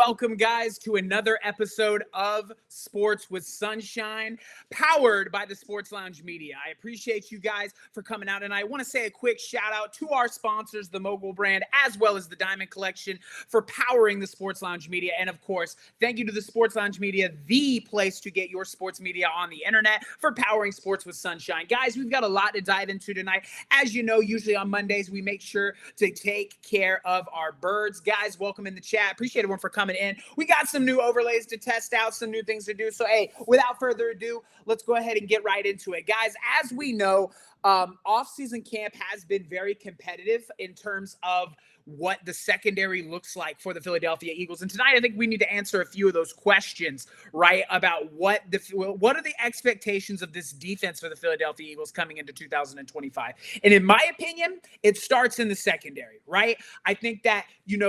welcome, guys, to another episode of Sports with Sunshine, powered by the Sports Lounge Media. I appreciate you guys for coming out, and I want to say a quick shout out to our sponsors, the Mogul brand, as well as the Diamond Collection, for powering the Sports Lounge Media. And of course, thank you to the Sports Lounge Media, the place to get your sports media on the internet, for powering Sports with Sunshine. Guys, we've got a lot to dive into tonight. As you know, usually on Mondays, we make sure to take care of our birds. Guys, welcome in the chat. Appreciate everyone for coming in. We got some new overlays to test out, some new things to do. So, hey, without further ado, let's go ahead and get right into it. Guys, as we know, off-season camp has been very competitive in terms of what the secondary looks like for the Philadelphia Eagles. And tonight, I think we need to answer a few of those questions, right, about what are the expectations of this defense for the Philadelphia Eagles coming into 2025. And in my opinion, it starts in the secondary, right? I think that,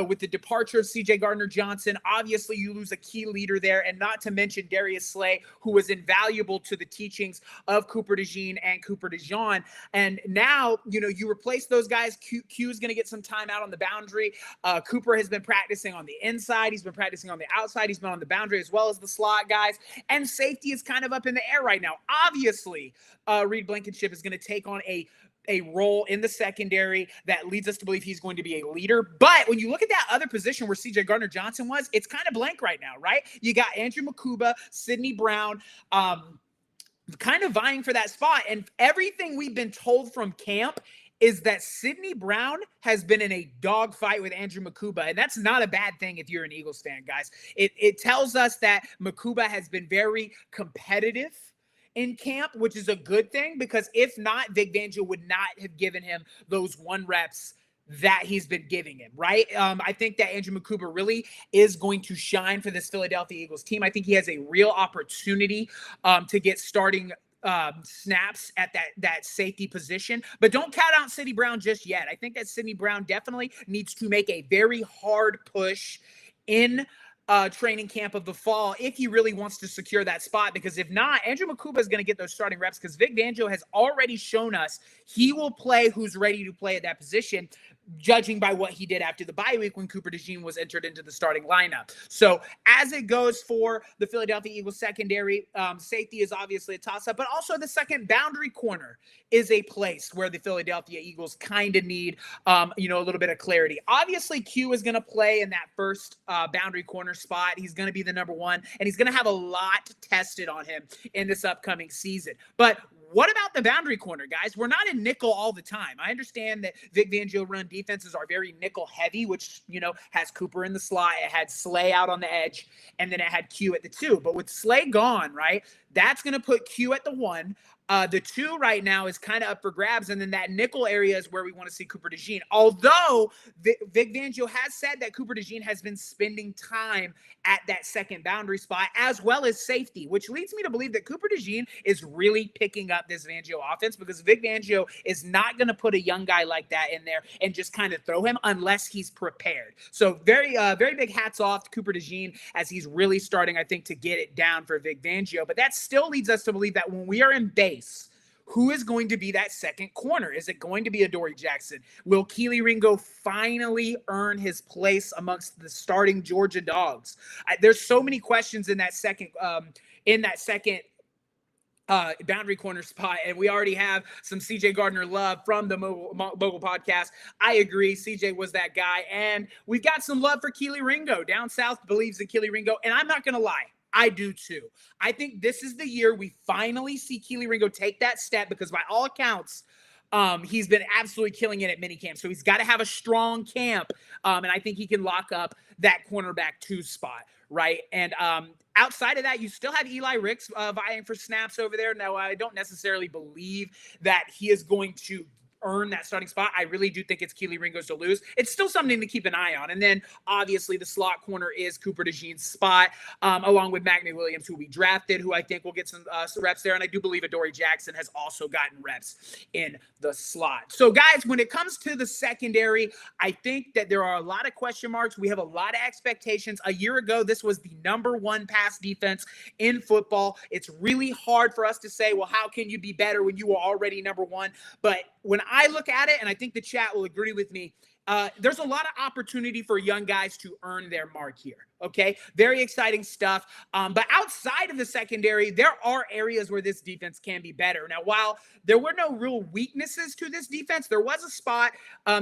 with the departure of C.J. Gardner-Johnson, obviously you lose a key leader there, and not to mention Darius Slay, who was invaluable to the teachings of Cooper DeJean and Cooper DeJean. And now, you replace those guys. Q is going to get some time out on the boundary. Cooper has been practicing on the inside. He's been practicing on the outside. He's been on the boundary as well as the slot guys. And safety is kind of up in the air right now. Obviously, Reed Blankenship is going to take on a role in the secondary that leads us to believe he's going to be a leader. But when you look at that other position where C.J. Gardner-Johnson was, it's kind of blank right now, right? You got Andrew Mukuba, Sidney Brown, kind of vying for that spot. And everything we've been told from camp is that Sidney Brown has been in a dogfight with Andrew Mukuba. And that's not a bad thing if you're an Eagles fan, guys. It tells us that Mukuba has been very competitive in camp, which is a good thing, because if not, Vic Fangio would not have given him those 1 reps that he's been giving him, right? I think that Andrew Mukuba really is going to shine for this Philadelphia Eagles team. I think he has a real opportunity to get starting snaps at that safety position, but don't count out Sidney Brown just yet. I think that Sidney Brown definitely needs to make a very hard push in training camp of the fall if he really wants to secure that spot, because if not, Andrew Mukuba is going to get those starting reps, because Vic Fangio has already shown us he will play who's ready to play at that position, judging by what he did after the bye week when Cooper DeJean was entered into the starting lineup. So as it goes for the Philadelphia Eagles secondary, safety is obviously a toss-up, but also the second boundary corner is a place where the Philadelphia Eagles kind of need, a little bit of clarity. Obviously, Q is going to play in that first boundary corner spot. He's going to be the number 1, and he's going to have a lot tested on him in this upcoming season. But what about the boundary corner, guys? We're not in nickel all the time. I understand that Vic Fangio run defenses are very nickel heavy, which, has Cooper in the slot. It had Slay out on the edge, and then it had Q at the 2. But with Slay gone, right, that's going to put Q at the 1. The 2 right now is kind of up for grabs, and then that nickel area is where we want to see Cooper DeJean. Although Vic Fangio has said that Cooper DeJean has been spending time at that second boundary spot as well as safety, which leads me to believe that Cooper DeJean is really picking up this Fangio offense, because Vic Fangio is not going to put a young guy like that in there and just kind of throw him unless he's prepared. So very big hats off to Cooper DeJean as he's really starting, I think, to get it down for Vic Fangio. But that still leads us to believe that when we are in base, who is going to be that second corner? Is it going to be Adoree Jackson? Will Kelee Ringo finally earn his place amongst the starting Georgia Dogs? There's so many questions in that second boundary corner spot, and we already have some CJ Gardner-Love from the Mogul podcast. I agree, CJ was that guy, and we've got some love for Kelee Ringo. Down South believes in Kelee Ringo, and I'm not going to lie, I do too. I think this is the year we finally see Kelee Ringo take that step, because by all accounts, he's been absolutely killing it at minicamp. So he's got to have a strong camp, and I think he can lock up that cornerback 2 spot, right? And outside of that, you still have Eli Ricks vying for snaps over there. Now, I don't necessarily believe that he is going to earn that starting spot. I really do think it's Kelee Ringo's to lose. It's still something to keep an eye on. And then obviously the slot corner is Cooper DeJean's spot, along with Mac McWilliams, who we drafted, who I think will get some reps there. And I do believe Adoree Jackson has also gotten reps in the slot. So guys, when it comes to the secondary, I think that there are a lot of question marks. We have a lot of expectations. A year ago, this was the #1 pass defense in football. It's really hard for us to say, well, how can you be better when you were already #1? But when I look at it, and I think the chat will agree with me, there's a lot of opportunity for young guys to earn their mark here. Okay. Very exciting stuff. But outside of the secondary, there are areas where this defense can be better. Now, while there were no real weaknesses to this defense, there was a spot,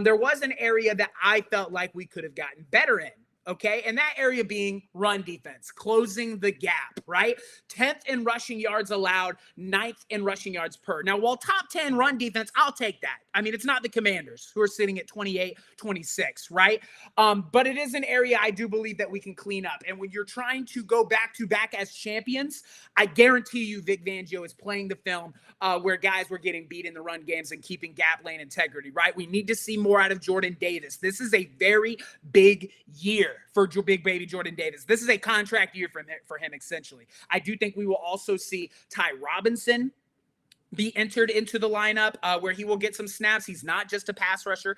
there was an area that I felt like we could have gotten better in. Okay. And that area being run defense, closing the gap, right? 10th in rushing yards allowed, 9th in rushing yards per. Now, while top 10 run defense, I'll take that. I mean, it's not the Commanders who are sitting at 28, 26, right? But it is an area I do believe that we can clean up. And when you're trying to go back to back as champions, I guarantee you Vic Fangio is playing the film where guys were getting beat in the run games and keeping gap lane integrity, right? We need to see more out of Jordan Davis. This is a very big year for big baby Jordan Davis. This is a contract year for him, essentially. I do think we will also see Ty Robinson be entered into the lineup where he will get some snaps. He's not just a pass rusher.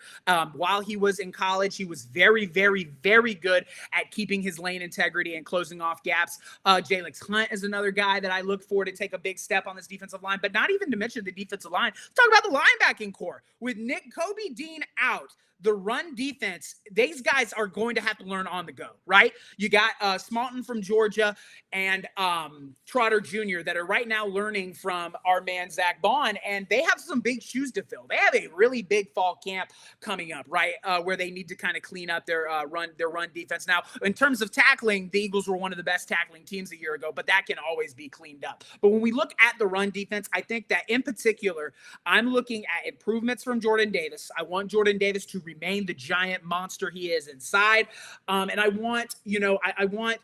While he was in college, he was very, very, very good at keeping his lane integrity and closing off gaps. Jalen Hunt is another guy that I look for to take a big step on this defensive line, but not even to mention the defensive line. Talk about the linebacking core. With Nick Kobe Dean out, the run defense, these guys are going to have to learn on the go, right? You got Smalton from Georgia and Trotter Jr. that are right now learning from our man Zach Bond, and they have some big shoes to fill. They have a really big fall camp coming up, right, where they need to kind of clean up their run defense. Now, in terms of tackling, the Eagles were one of the best tackling teams a year ago, but that can always be cleaned up. But when we look at the run defense, I think that in particular, I'm looking at improvements from Jordan Davis. I want Jordan Davis to remain the giant monster he is inside. And I want, I want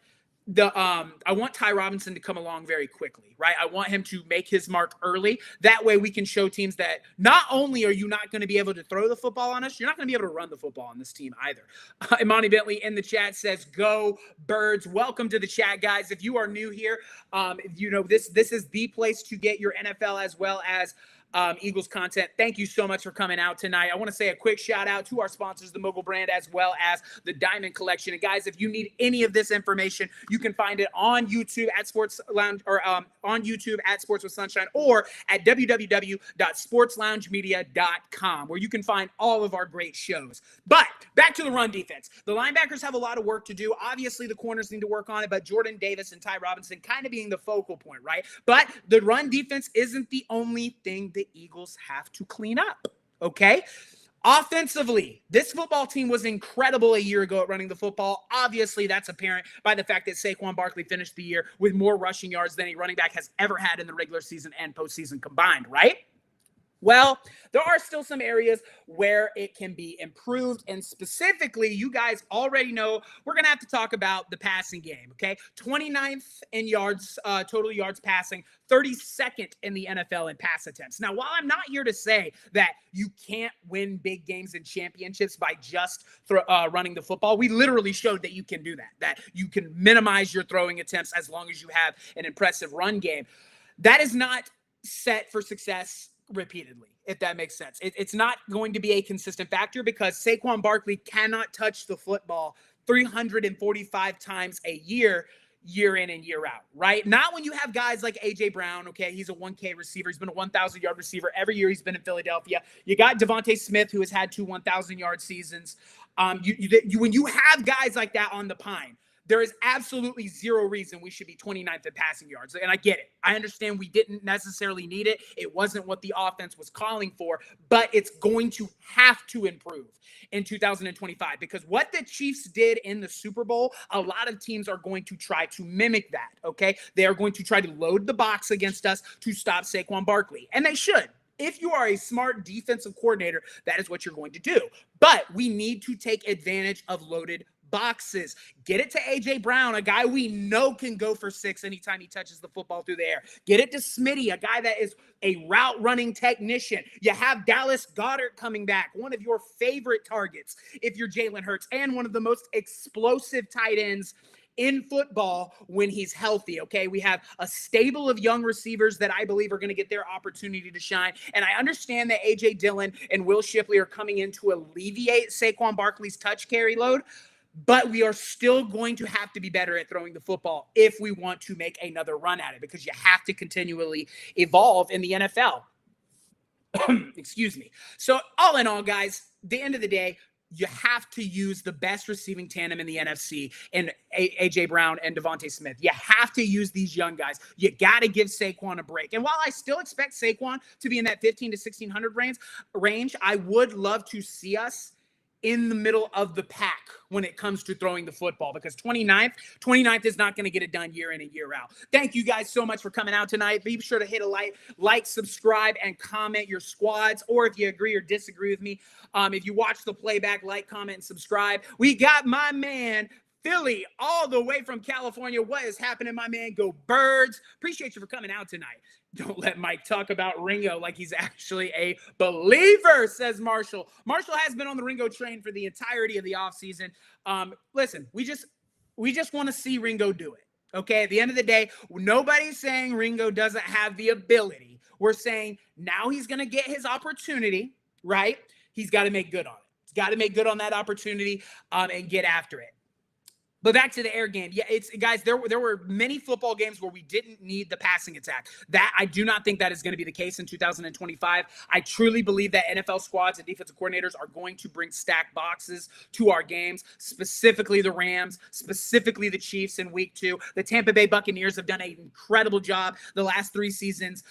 Ty Robinson to come along very quickly, right? I want him to make his mark early. That way we can show teams that not only are you not going to be able to throw the football on us, you're not going to be able to run the football on this team either. Imani Bentley in the chat says, go Birds. Welcome to the chat, guys. If you are new here, this is the place to get your NFL as well as Eagles content. Thank you so much for coming out tonight. I want to say a quick shout out to our sponsors, the Mogul brand, as well as the Diamond Collection. And guys, if you need any of this information, you can find it on YouTube at Sports Lounge or on YouTube at Sports with Sunshine or at www.sportsloungemedia.com, where you can find all of our great shows. But back to the run defense. The linebackers have a lot of work to do. Obviously, the corners need to work on it, but Jordan Davis and Ty Robinson kind of being the focal point, right? But the run defense isn't the only thing the Eagles have to clean up, okay? Offensively, this football team was incredible a year ago at running the football. Obviously, that's apparent by the fact that Saquon Barkley finished the year with more rushing yards than a running back has ever had in the regular season and postseason combined, right? Well, there are still some areas where it can be improved. And specifically, you guys already know we're going to have to talk about the passing game, okay? 29th in yards, total yards passing, 32nd in the NFL in pass attempts. Now, while I'm not here to say that you can't win big games and championships by just running the football, we literally showed that you can do that you can minimize your throwing attempts as long as you have an impressive run game. That is not set for success repeatedly, if that makes sense. It's not going to be a consistent factor because Saquon Barkley cannot touch the football 345 times a year in and year out, right? Not when you have guys like A.J. Brown, okay? He's a 1K receiver. He's been a 1,000-yard receiver every year he's been in Philadelphia. You got Devontae Smith, who has had 2 1,000-yard seasons. When you have guys like that on the pine, there is absolutely zero reason we should be 29th in passing yards. And I get it. I understand we didn't necessarily need it. It wasn't what the offense was calling for, but it's going to have to improve in 2025 because what the Chiefs did in the Super Bowl, a lot of teams are going to try to mimic that, okay? They are going to try to load the box against us to stop Saquon Barkley, and they should. If you are a smart defensive coordinator, that is what you're going to do. But we need to take advantage of loaded boxes. Get it to A.J. Brown, a guy we know can go for 6 anytime he touches the football through the air. Get it to Smitty, a guy that is a route running technician. You have Dallas Goedert coming back, one of your favorite targets if you're Jalen Hurts, and one of the most explosive tight ends in football when he's healthy, okay? We have a stable of young receivers that I believe are going to get their opportunity to shine. And I understand that A.J. Dillon and Will Shipley are coming in to alleviate Saquon Barkley's touch carry load, but we are still going to have to be better at throwing the football if we want to make another run at it because you have to continually evolve in the NFL. Excuse me. So all in all, guys, the end of the day, you have to use the best receiving tandem in the NFC and A.J. Brown and Devontae Smith. You have to use these young guys. You got to give Saquon a break. And while I still expect Saquon to be in that 15 to 1,600 range, I would love to see us in the middle of the pack when it comes to throwing the football, because 29th is not going to get it done year in and year out. Thank you guys so much for coming out tonight. Be sure to hit a like, subscribe, and comment your squads, or if you agree or disagree with me. If you watch the playback, like, comment, and subscribe. We got my man Philly all the way from California. What is happening, my man? Go Birds. Appreciate you for coming out tonight. Don't let Mike talk about Ringo like he's actually a believer, says Marshall. Marshall has been on the Ringo train for the entirety of the offseason. Listen, we just want to see Ringo do it. Okay, at the end of the day, nobody's saying Ringo doesn't have the ability. We're saying now he's going to get his opportunity, right? He's got to make good on it. He's got to make good on that opportunity and get after it. But back to the air game. Yeah, it's guys, there were many football games where we didn't need the passing attack. That I do not think that is going to be the case in 2025. I truly believe that NFL squads and defensive coordinators are going to bring stacked boxes to our games, specifically the Rams, specifically the Chiefs in week 2. The Tampa Bay Buccaneers have done an incredible job the last 3 seasons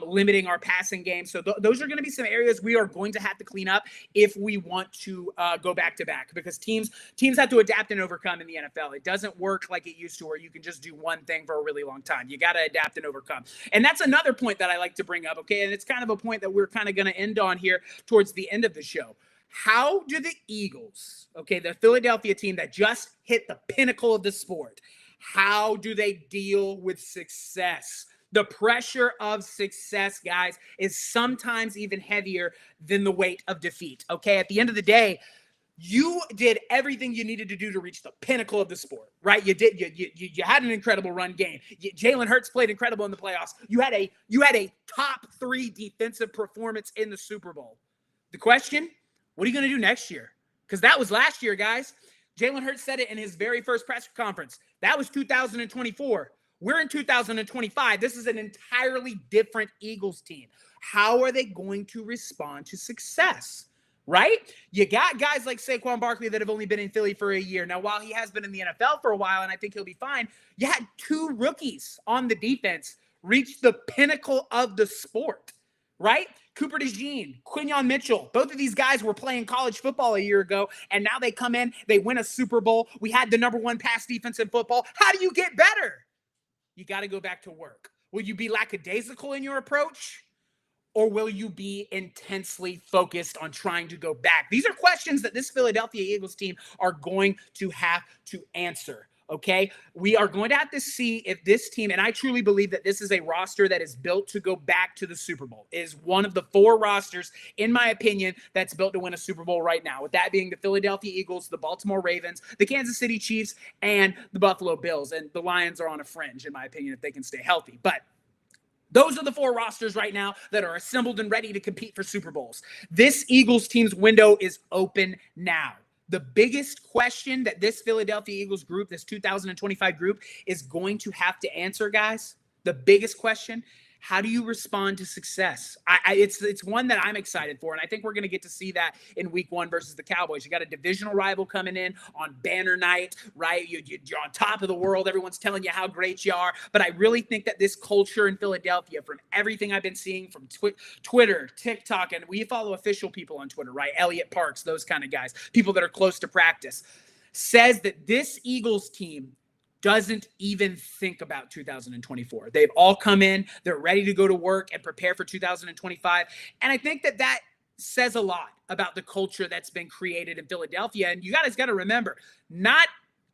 limiting our passing game. So those are going to be some areas we are going to have to clean up if we want to go back to back, because teams have to adapt and overcome in the NFL. It doesn't work like it used to, where you can just do one thing for a really long time. You got to adapt and overcome. And that's another point that I like to bring up, okay? And it's kind of a point that we're kind of going to end on here towards the end of the show. How do the Eagles, okay, the Philadelphia team that just hit the pinnacle of the sport, how do they deal with success? The pressure of success, guys, is sometimes even heavier than the weight of defeat, okay? At the end of the day, you did everything you needed to do to reach the pinnacle of the sport, right? You did. You had an incredible run game. Jalen Hurts played incredible in the playoffs. You had a top 3 defensive performance in the Super Bowl. The question, what are you going to do next year? Because that was last year, guys. Jalen Hurts said it in his very first press conference. That was 2024. We're in 2025. This is an entirely different Eagles team. How are they going to respond to success? Right? You got guys like Saquon Barkley that have only been in Philly for a year. Now, while he has been in the NFL for a while, and I think he'll be fine, you had 2 rookies on the defense reach the pinnacle of the sport, right? Cooper DeJean, Quinyon Mitchell, both of these guys were playing college football a year ago, and now they come in, they win a Super Bowl. We had the #1 pass defense in football. How do you get better? You got to go back to work. Will you be lackadaisical in your approach? Or will you be intensely focused on trying to go back? These are questions that this Philadelphia Eagles team are going to have to answer, okay? We are going to have to see if this team, and I truly believe that this is a roster that is built to go back to the Super Bowl, is one of the 4 rosters, in my opinion, that's built to win a Super Bowl right now, with that being the Philadelphia Eagles, the Baltimore Ravens, the Kansas City Chiefs, and the Buffalo Bills. And the Lions are on a fringe, in my opinion, if they can stay healthy. But those are the 4 rosters right now that are assembled and ready to compete for Super Bowls. This Eagles team's window is open now. The biggest question that this Philadelphia Eagles group, this 2025 group, is going to have to answer, guys, the biggest question, how do you respond to success? It's one that I'm excited for, and I think we're going to get to see that in week 1 versus the Cowboys. You got a divisional rival coming in on banner night, right? You're on top of the world. Everyone's telling you how great you are. But I really think that this culture in Philadelphia, from everything I've been seeing from Twitter, TikTok, and we follow official people on Twitter, right? Elliot Parks, those kind of guys, people that are close to practice, says that this Eagles team doesn't even think about 2024. They've all come in, they're ready to go to work and prepare for 2025. And I think that says a lot about the culture that's been created in Philadelphia. And you guys got to remember, not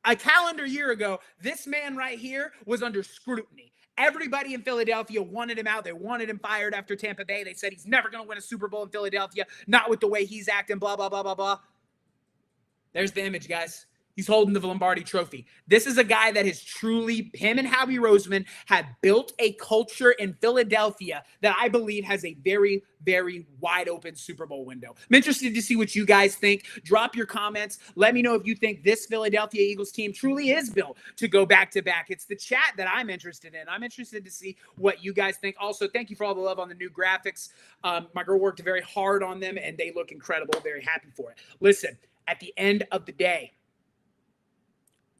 a calendar year ago, this man right here was under scrutiny. Everybody in Philadelphia wanted him out. They wanted him fired after Tampa Bay. They said he's never going to win a Super Bowl in Philadelphia, not with the way he's acting, blah, blah, blah, blah, blah. There's the image, guys. He's holding the Lombardi Trophy. This is a guy that has truly, him and Howie Roseman have built a culture in Philadelphia that I believe has a very, very wide open Super Bowl window. I'm interested to see what you guys think. Drop your comments. Let me know if you think this Philadelphia Eagles team truly is built to go back to back. It's the chat that I'm interested in. I'm interested to see what you guys think. Also, thank you for all the love on the new graphics. My girl worked very hard on them and they look incredible. Very happy for it. Listen, at the end of the day,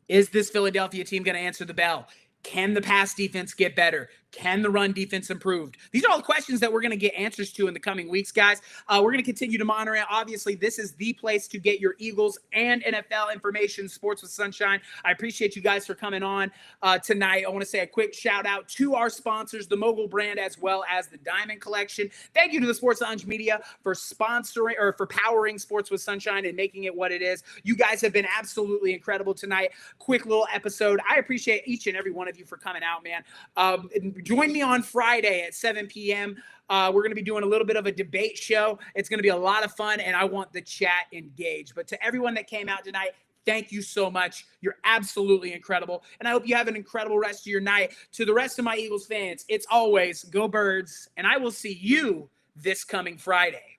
is this Philadelphia team going to answer the bell? Can the pass defense get better? Can the run defense improve? These are all the questions that we're going to get answers to in the coming weeks, guys. We're going to continue to monitor it. Obviously, this is the place to get your Eagles and NFL information, Sports with Sunshine. I appreciate you guys for coming on tonight. I want to say a quick shout out to our sponsors, the Mogul brand, as well as the Diamond Collection. Thank you to the Sports Lounge Media for sponsoring or for powering Sports with Sunshine and making it what it is. You guys have been absolutely incredible tonight. Quick little episode. I appreciate each and every one of you for coming out, man. Join me on Friday at 7 p.m. We're going to be doing a little bit of a debate show. It's going to be a lot of fun, and I want the chat engaged. But to everyone that came out tonight, thank you so much. You're absolutely incredible, and I hope you have an incredible rest of your night. To the rest of my Eagles fans, it's always go Birds, and I will see you this coming Friday.